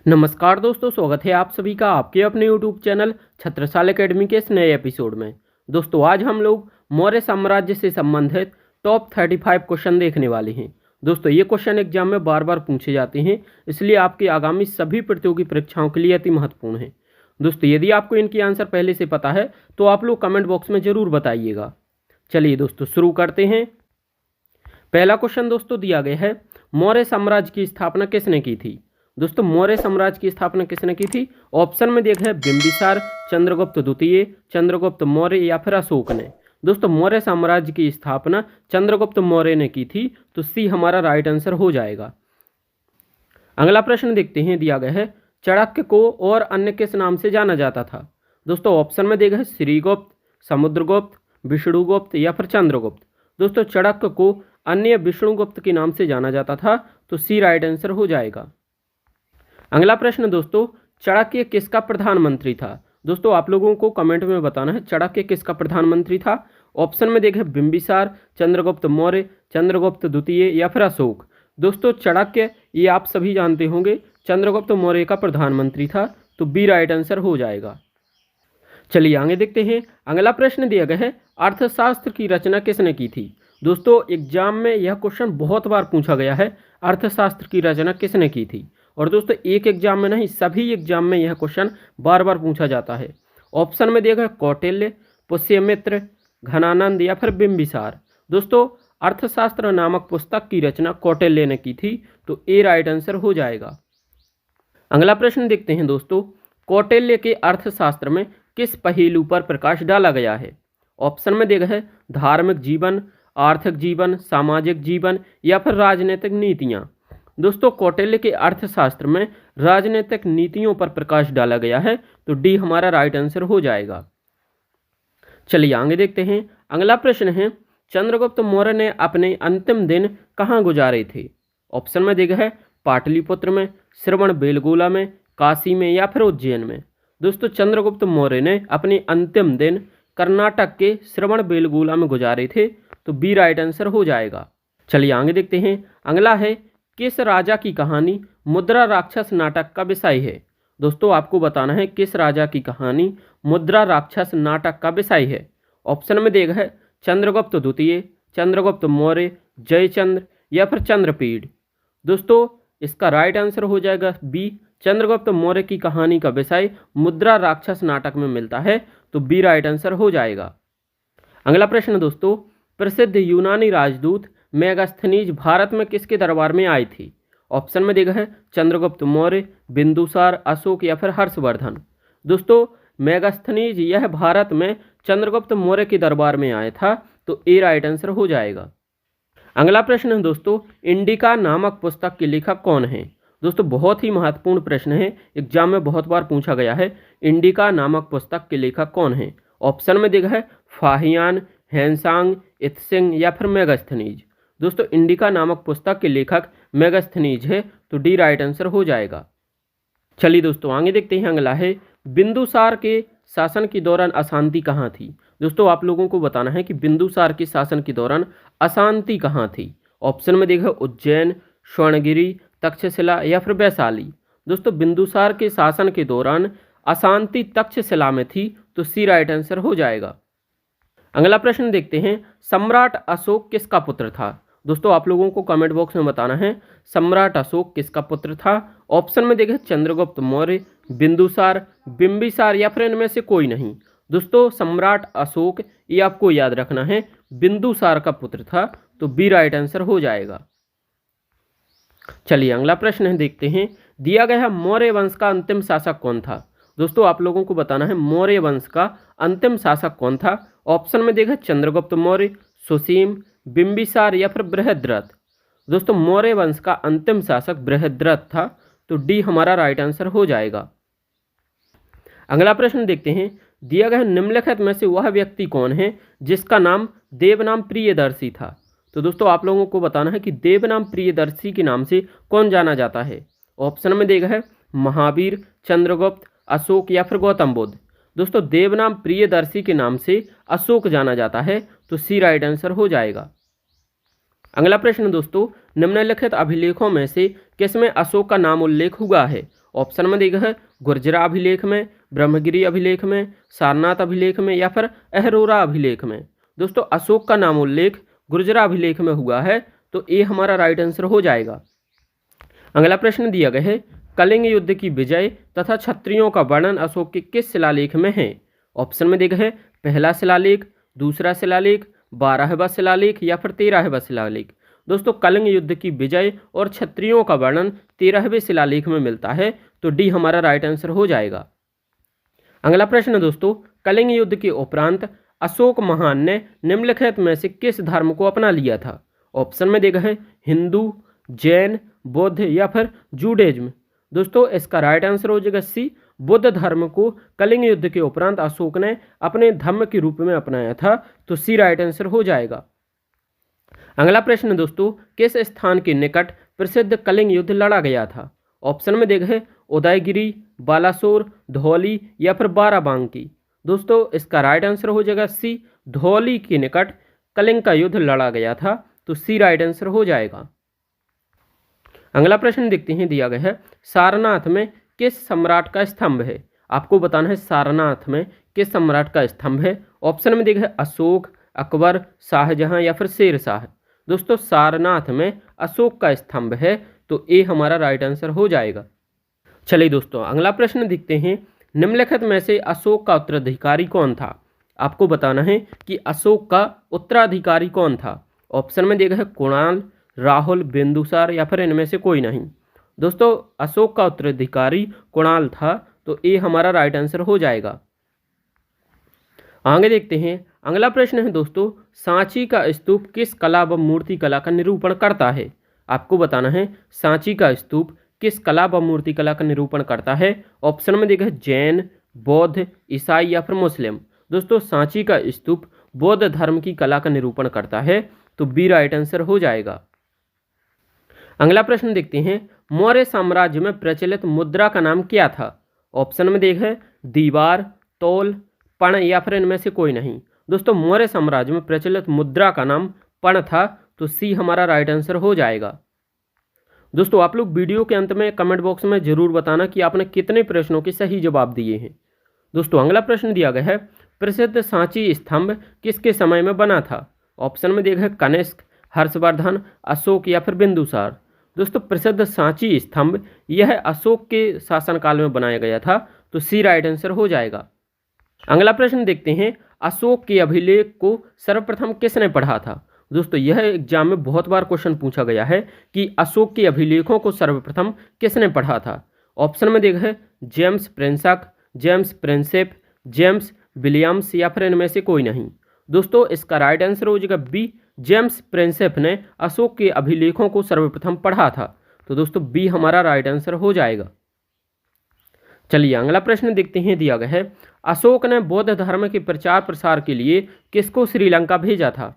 नमस्कार दोस्तों, स्वागत है आप सभी का आपके अपने YouTube चैनल छत्रसाल एकेडमी के इस नए एपिसोड में। दोस्तों आज हम लोग मौर्य साम्राज्य से संबंधित टॉप 35 क्वेश्चन देखने वाले हैं। दोस्तों ये क्वेश्चन एग्जाम में बार बार पूछे जाते हैं, इसलिए आपकी आगामी सभी प्रतियोगी परीक्षाओं के लिए अति महत्वपूर्ण है। दोस्तों यदि आपको इनकी आंसर पहले से पता है तो आप लोग कमेंट बॉक्स में ज़रूर बताइएगा। चलिए दोस्तों शुरू करते हैं। पहला क्वेश्चन दोस्तों दिया गया है, मौर्य साम्राज्य की स्थापना किसने की थी। दोस्तों मौर्य साम्राज्य की स्थापना किसने की थी। ऑप्शन में देखा है बिंबिसार, चंद्रगुप्त द्वितीय, चंद्रगुप्त मौर्य या फिर अशोक ने। दोस्तों मौर्य साम्राज्य की स्थापना चंद्रगुप्त मौर्य ने की थी, तो सी हमारा राइट आंसर हो जाएगा। अगला प्रश्न देखते हैं, दिया गया है चाणक्य को और अन्य किस नाम से जाना जाता था। दोस्तों ऑप्शन में देखा है श्रीगुप्त, समुद्रगुप्त, विष्णुगुप्त या फिर चंद्रगुप्त। दोस्तों चाणक्य को अन्य विष्णुगुप्त के नाम से जाना जाता था, तो सी राइट आंसर हो जाएगा। अगला प्रश्न दोस्तों, चाणक्य किसका प्रधानमंत्री था। दोस्तों आप लोगों को कमेंट में बताना है चाणक्य किसका प्रधानमंत्री था। ऑप्शन में देखें बिंबिसार, चंद्रगुप्त मौर्य, चंद्रगुप्त द्वितीय या फिर अशोक। दोस्तों चाणक्य ये आप सभी जानते होंगे चंद्रगुप्त मौर्य का प्रधानमंत्री था, तो बी राइट आंसर हो जाएगा। चलिए आगे देखते हैं। अगला प्रश्न दिया गया है, अर्थशास्त्र की रचना किसने की थी। दोस्तों एग्जाम में यह क्वेश्चन बहुत बार पूछा गया है, अर्थशास्त्र की रचना किसने की थी। और दोस्तों एक एग्जाम में नहीं, सभी एग्जाम में यह क्वेश्चन बार बार पूछा जाता है। ऑप्शन में दिया गया कौटिल्य, पुष्यमित्र, घनानंद या फिर बिंबिसार। दोस्तों अर्थशास्त्र नामक पुस्तक की रचना कौटिल्य ने की थी, तो ए राइट आंसर हो जाएगा। अगला प्रश्न देखते हैं दोस्तों, कौटिल्य के अर्थशास्त्र में किस पहलू पर प्रकाश डाला गया है। ऑप्शन में देखा है धार्मिक जीवन, आर्थिक जीवन, सामाजिक जीवन या फिर राजनीतिक नीतियाँ। दोस्तों कौटिल्य के अर्थशास्त्र में राजनीतिक नीतियों पर प्रकाश डाला गया है, तो डी हमारा राइट आंसर हो जाएगा। चलिए आगे देखते हैं। अगला प्रश्न है, चंद्रगुप्त मौर्य ने अपने अंतिम दिन कहाँ गुजारे थे। ऑप्शन में देखा है पाटलिपुत्र में, श्रवणबेलगोला में, काशी में या फिर उज्जैन में। दोस्तों चंद्रगुप्त मौर्य ने अपने अंतिम दिन कर्नाटक के श्रवणबेलगोला में गुजारे थे, तो बी राइट आंसर हो जाएगा। चलिए आगे देखते हैं। अगला है, किस राजा की कहानी मुद्रा राक्षस नाटक का विषय है। दोस्तों आपको बताना है किस राजा की कहानी मुद्रा राक्षस नाटक का विषय है। ऑप्शन में देखा है चंद्रगुप्त द्वितीय, चंद्रगुप्त मौर्य, जयचंद्र या फिर चंद्रपीढ़। दोस्तों इसका राइट आंसर हो जाएगा बी, चंद्रगुप्त मौर्य की कहानी का विषय मुद्रा राक्षस नाटक में मिलता है, तो बी राइट आंसर हो जाएगा। अगला प्रश्न दोस्तों, प्रसिद्ध यूनानी राजदूत मेगास्थनीज भारत में किसके दरबार में आई थी। ऑप्शन में देखा है चंद्रगुप्त मौर्य, बिंदुसार, अशोक या फिर हर्षवर्धन। दोस्तों मेगास्थनीज यह भारत में चंद्रगुप्त मौर्य के दरबार में आया था, तो ए राइट आंसर हो जाएगा। अगला प्रश्न है दोस्तों, इंडिका नामक पुस्तक के लेखक कौन है। दोस्तों बहुत ही महत्वपूर्ण प्रश्न है, एग्जाम में बहुत बार पूछा गया है, इंडिका नामक पुस्तक के लेखक कौन है। ऑप्शन में देखा है फाहियान, हेनसांग, इत्सिंग या फिर मेगास्थनीज। दोस्तों इंडिका नामक पुस्तक के लेखक मेगास्थनीज है, तो डी राइट आंसर हो जाएगा। चलिए दोस्तों आगे देखते हैं। अगला है, बिंदुसार के शासन के दौरान अशांति कहाँ थी। दोस्तों आप लोगों को बताना है कि बिंदुसार के शासन के दौरान अशांति कहाँ थी। ऑप्शन में देखा उज्जैन, स्वर्णगिरी, तक्षशिला या फिर वैशाली। दोस्तों बिंदुसार के शासन के दौरान अशांति तक्षशिला में थी, तो सी राइट आंसर हो जाएगा। अगला प्रश्न देखते हैं, सम्राट अशोक किसका पुत्र था। दोस्तों आप लोगों को कमेंट बॉक्स में बताना है सम्राट अशोक किसका पुत्र था। ऑप्शन में देखें चंद्रगुप्त मौर्य, बिंदुसार, बिंबिसार या फिर इनमें से कोई नहीं। दोस्तों सम्राट अशोक ये आपको याद रखना है बिंदुसार का पुत्र था, तो बी राइट आंसर हो जाएगा। चलिए अगला प्रश्न है देखते हैं, दिया गया है मौर्य वंश का अंतिम शासक कौन था। दोस्तों आप लोगों को बताना है मौर्य वंश का अंतिम शासक कौन था। ऑप्शन में देखा चंद्रगुप्त मौर्य, सुसीम, बिंबिसार या फिर बृहद्रथ। दोस्तों मौर्य वंश का अंतिम शासक बृहद्रथ था, तो डी हमारा राइट आंसर हो जाएगा। अगला प्रश्न देखते हैं, दिया गया निम्नलिखित में से वह व्यक्ति कौन है जिसका नाम देवनाम प्रियदर्शी था। तो दोस्तों आप लोगों को बताना है कि देवनाम प्रियदर्शी के नाम से कौन जाना जाता है। ऑप्शन में देखा है महावीर, चंद्रगुप्त, अशोक या फिर गौतम बुद्ध। दोस्तों देवनाम प्रियदर्शी के नाम से अशोक जाना जाता है, तो सी राइट आंसर हो जाएगा। अगला प्रश्न दोस्तों, निम्नलिखित अभिलेखों में से किसमें अशोक का नाम उल्लेख हुआ है। ऑप्शन में देखा है गुर्जरा अभिलेख में, ब्रह्मगिरी अभिलेख में, सारनाथ अभिलेख में या फिर अहरोरा अभिलेख में। दोस्तों अशोक का नाम उल्लेख गुर्जरा अभिलेख में हुआ है, तो ये हमारा राइट आंसर हो जाएगा। अगला प्रश्न दिया गया है कलिंग युद्ध की विजय तथा क्षत्रियों का वर्णन अशोक के किस शिलालेख में है। ऑप्शन में देखा है पहला शिलालेख, दूसरा शिलालेख, 12वां शिलालेख या फिर 13वां शिलालेख। दोस्तों कलिंग युद्ध की विजय और क्षत्रियों का वर्णन 13वें शिलालेख में मिलता है, तो डी हमारा राइट आंसर हो जाएगा। अगला प्रश्न दोस्तों कलिंग युद्ध के उपरांत अशोक महान ने निम्नलिखित में से किस धर्म को अपना लिया था। ऑप्शन में देखा है हिंदू, जैन, बौद्ध या फिर जूडाइज्म। दोस्तों इसका राइट आंसर हो जाएगा सी, बुद्ध धर्म को कलिंग युद्ध के उपरांत अशोक ने अपने धर्म के रूप में अपनाया था, तो सी राइट आंसर हो जाएगा। अगला प्रश्न दोस्तों किस स्थान के निकट प्रसिद्ध कलिंग युद्ध लड़ा गया था। ऑप्शन में देखा है उदयगिरी, बालासोर, धौली या फिर बाराबांकी। दोस्तों इसका राइट आंसर हो जाएगा सी, धौली के निकट कलिंग का युद्ध लड़ा गया था, तो सी राइट आंसर हो जाएगा। अगला प्रश्न देखते हैं दिया गया है सारनाथ में किस सम्राट का स्तंभ है। आपको बताना है सारनाथ में किस सम्राट का स्तंभ है। ऑप्शन में देखा है अशोक, अकबर, शाहजहां या फिर शेरशाह। दोस्तों सारनाथ में अशोक का स्तंभ है, तो ए हमारा राइट आंसर हो जाएगा। चलिए दोस्तों अगला प्रश्न देखते हैं निम्नलिखित में से अशोक का उत्तराधिकारी कौन था। आपको बताना है कि अशोक का उत्तराधिकारी कौन था। ऑप्शन में देखा है कुणाल, राहुल, बिंदुसार या फिर इनमें से कोई नहीं। दोस्तों अशोक का उत्तराधिकारी कुणाल था, तो ए हमारा राइट आंसर हो जाएगा। आगे देखते हैं अगला प्रश्न है दोस्तों सांची का स्तूप किस कला व मूर्ति कला का निरूपण करता है। आपको बताना है सांची का स्तूप किस कला व मूर्ति कला का निरूपण करता है। ऑप्शन में देखा है जैन, बौद्ध, ईसाई या फिर मुस्लिम। दोस्तों सांची का स्तूप बौद्ध धर्म की कला का निरूपण करता है, तो बी राइट आंसर हो जाएगा। अगला प्रश्न देखते हैं मौर्य साम्राज्य में प्रचलित मुद्रा का नाम क्या था। ऑप्शन में देखा है दीवार, तौल, पण या फिर इनमें से कोई नहीं। दोस्तों मौर्य साम्राज्य में प्रचलित मुद्रा का नाम पण था, तो सी हमारा राइट आंसर हो जाएगा। दोस्तों आप लोग वीडियो के अंत में कमेंट बॉक्स में जरूर बताना कि आपने कितने प्रश्नों के सही जवाब दिए हैं। दोस्तों अगला प्रश्न दिया गया है प्रसिद्ध सांची स्तंभ किसके समय में बना था। ऑप्शन में देखा है कनिष्क, हर्षवर्धन, अशोक या फिर बिंदुसार। दोस्तों प्रसिद्ध सांची स्तंभ यह अशोक के शासनकाल में बनाया गया था, तो सी राइट आंसर हो जाएगा। अगला प्रश्न देखते हैं अशोक के अभिलेख को सर्वप्रथम किसने पढ़ा था। दोस्तों यह एग्जाम में बहुत बार क्वेश्चन पूछा गया है कि अशोक के अभिलेखों को सर्वप्रथम किसने पढ़ा था। ऑप्शन में देखा है James Prinsep, James Prinsep, James Williams या फिर इनमें से कोई नहीं। दोस्तों इसका राइट आंसर हो जाएगा बी, जेम्स प्रिंसेप ने अशोक के अभिलेखों को सर्वप्रथम पढ़ा था, तो दोस्तों बी हमारा राइट आंसर हो जाएगा। चलिए अगला प्रश्न देखते हैं दिया गया है अशोक ने बौद्ध धर्म के प्रचार प्रसार के लिए किसको श्रीलंका भेजा था।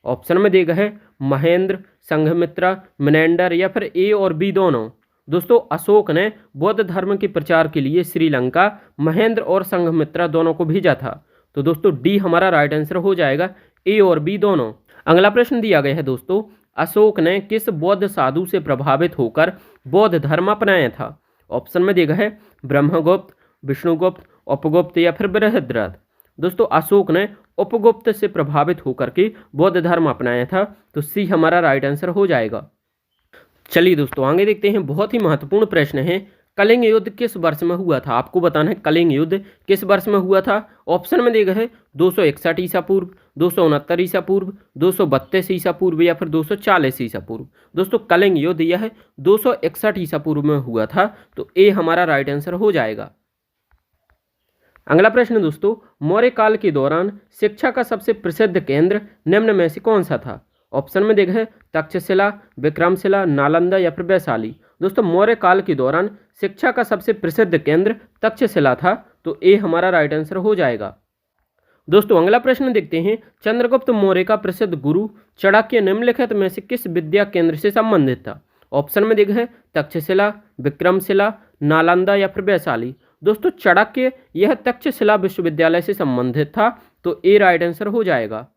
ऑप्शन में देखा है महेंद्र, संघमित्रा, मिनेंडर या फिर ए और बी दोनों। दोस्तों अशोक ने बौद्ध धर्म के प्रचार के लिए श्रीलंका महेंद्र और संघमित्रा दोनों को भेजा था, तो दोस्तों डी हमारा राइट आंसर हो जाएगा, ए और बी दोनों। अगला प्रश्न दिया गया है दोस्तों अशोक ने किस बौद्ध साधु से प्रभावित होकर बौद्ध धर्म अपनाया था। ऑप्शन में देखा है ब्रह्मगुप्त, विष्णुगुप्त, उपगुप्त या फिर बृहद्रथ। दोस्तों अशोक ने उपगुप्त से प्रभावित होकर के बौद्ध धर्म अपनाया था, तो सी हमारा राइट आंसर हो जाएगा। चलिए दोस्तों आगे देखते हैं बहुत ही महत्वपूर्ण प्रश्न है कलिंग युद्ध किस वर्ष में हुआ था। आपको बताना है कलिंग युद्ध किस वर्ष में हुआ था। ऑप्शन में देखा है 261 ईसा पूर्व, 269 ईसा पूर्व, 232 ईसा पूर्व या फिर 240 ईसा पूर्व। दोस्तों कलिंग युद्ध यह 261 ईसा पूर्व में हुआ था, तो ए हमारा राइट आंसर हो जाएगा। अगला प्रश्न दोस्तों मौर्य काल के दौरान शिक्षा का सबसे प्रसिद्ध केंद्र निम्न में से कौन सा था। ऑप्शन में देखा है तक्षशिला, विक्रमशिला, नालंदा या फिर वैशाली। दोस्तों मौर्य काल के दौरान शिक्षा का सबसे प्रसिद्ध केंद्र तक्षशिला था, तो ए हमारा राइट आंसर हो जाएगा। दोस्तों अगला प्रश्न देखते हैं चंद्रगुप्त मौर्य का प्रसिद्ध गुरु चाणक्य निम्नलिखित में से किस विद्या केंद्र से संबंधित था। ऑप्शन में देखा है तक्षशिला, विक्रमशिला, नालंदा या फिर वैशाली। दोस्तों चाणक्य यह तक्षशिला विश्वविद्यालय से संबंधित था, तो ए राइट आंसर हो जाएगा।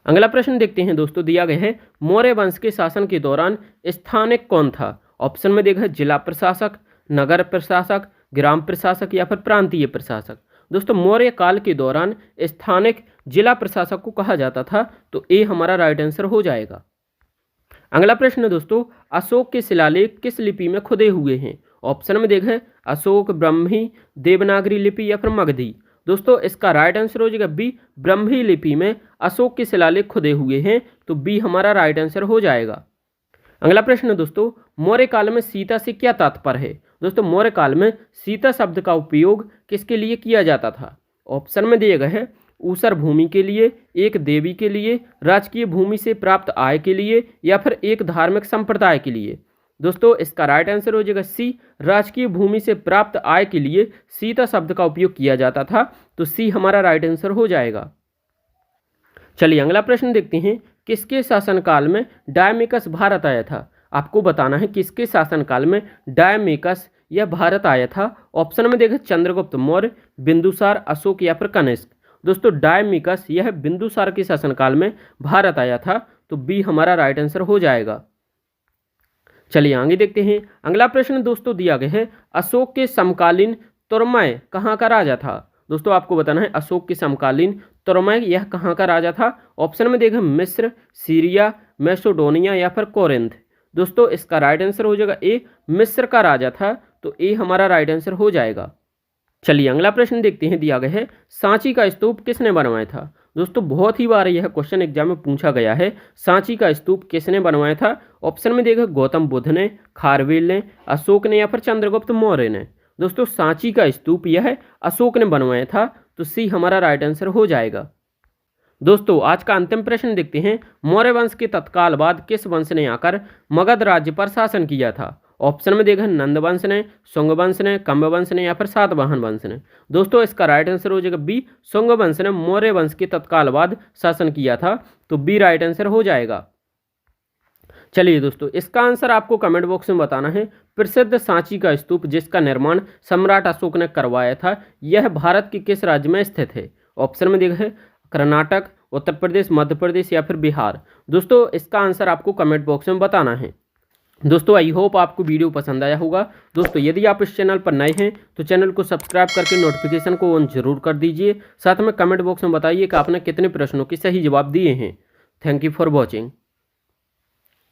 अगला प्रश्न देखते हैं दोस्तों दिया गया है मौर्य वंश के शासन के दौरान स्थानिक कौन था। ऑप्शन में देखा है जिला प्रशासक, नगर प्रशासक, ग्राम प्रशासक या फिर प्रांतीय प्रशासक। दोस्तों मौर्य काल के दौरान स्थानिक जिला प्रशासक को कहा जाता था, तो ए हमारा राइट आंसर हो जाएगा। अगला प्रश्न दोस्तों, अशोक के शिलालेख किस लिपि में खुदे हुए हैं? ऑप्शन में देखें अशोक, ब्रह्मी, देवनागरी लिपि या फिर मगधी। दोस्तों इसका राइट आंसर हो जाएगा बी, ब्रह्मी लिपि में अशोक के शिलालेख खुदे हुए हैं, तो बी हमारा राइट आंसर हो जाएगा। अगला प्रश्न दोस्तों, मौर्य काल में सीता से क्या तात्पर्य है? दोस्तों मौर्य काल में सीता शब्द का उपयोग किसके लिए किया जाता था? ऑप्शन में दिए गए हैं ऊसर भूमि के लिए, एक देवी के लिए, राजकीय भूमि से प्राप्त आय के लिए या फिर एक धार्मिक संप्रदाय के लिए। दोस्तों इसका राइट आंसर हो जाएगा सी, राजकीय भूमि से प्राप्त आय के लिए सीता शब्द का उपयोग किया जाता था, तो सी हमारा राइट आंसर हो जाएगा। चलिए अगला प्रश्न देखते हैं, किसके शासनकाल में डायमेकस भारत आया था? आपको बताना है किसके शासनकाल में डायमेकस यह भारत आया था। ऑप्शन में देखें चंद्रगुप्त मौर्य, बिंदुसार, अशोक या फिर कनिष्क। दोस्तों डायमेकस यह बिंदुसार के शासनकाल में भारत आया था, तो बी हमारा राइट आंसर हो जाएगा। चलिए आगे देखते हैं। अगला प्रश्न दोस्तों दिया गया है, अशोक के समकालीन तोरमय कहाँ का राजा था? दोस्तों आपको बताना है अशोक के समकालीन तोरमय यह कहाँ का राजा था। ऑप्शन में देखें मिस्र, सीरिया, मैसेडोनिया या फिर कोरिंथ। दोस्तों इसका राइट आंसर हो जाएगा ए, मिस्र का राजा था, तो ए हमारा राइट आंसर हो जाएगा। चलिए अगला प्रश्न देखते हैं, दिया गया है सांची का स्तूप किसने बनवाया था? दोस्तों बहुत ही बार यह क्वेश्चन एग्जाम में पूछा गया है, सांची का स्तूप किसने बनवाया था? ऑप्शन में देखा गौतम बुद्ध ने, खारवेल ने, अशोक ने या फिर चंद्रगुप्त मौर्य ने। दोस्तों सांची का स्तूप यह अशोक ने बनवाया था, तो सी हमारा राइट आंसर हो जाएगा। दोस्तों आज का अंतिम प्रश्न देखते हैं, मौर्य वंश के तत्काल बाद किस वंश ने आकर मगध राज्य पर शासन किया था? ऑप्शन में देखा नंद वंश ने, शुंग वंश ने, कम्ब वंश ने या फिर सातवाहन वंश ने। दोस्तों इसका राइट आंसर हो जाएगा बी, शुंग वंश ने मौर्य वंश के तत्काल बाद शासन किया था, तो बी राइट आंसर हो जाएगा। चलिए दोस्तों इसका आंसर आपको कमेंट बॉक्स में बताना है। प्रसिद्ध सांची का स्तूप जिसका निर्माण सम्राट अशोक ने करवाया था, यह भारत के किस राज्य में स्थित है? ऑप्शन में देखा है कर्नाटक, उत्तर प्रदेश, मध्य प्रदेश या फिर बिहार। दोस्तों इसका आंसर आपको कमेंट बॉक्स में बताना है। दोस्तों आई होप आपको वीडियो पसंद आया होगा। दोस्तों यदि आप इस चैनल पर नए हैं तो चैनल को सब्सक्राइब करके नोटिफिकेशन को ऑन जरूर कर दीजिए। साथ में कमेंट बॉक्स में बताइए कि आपने कितने प्रश्नों के सही जवाब दिए हैं। Thank you for watching.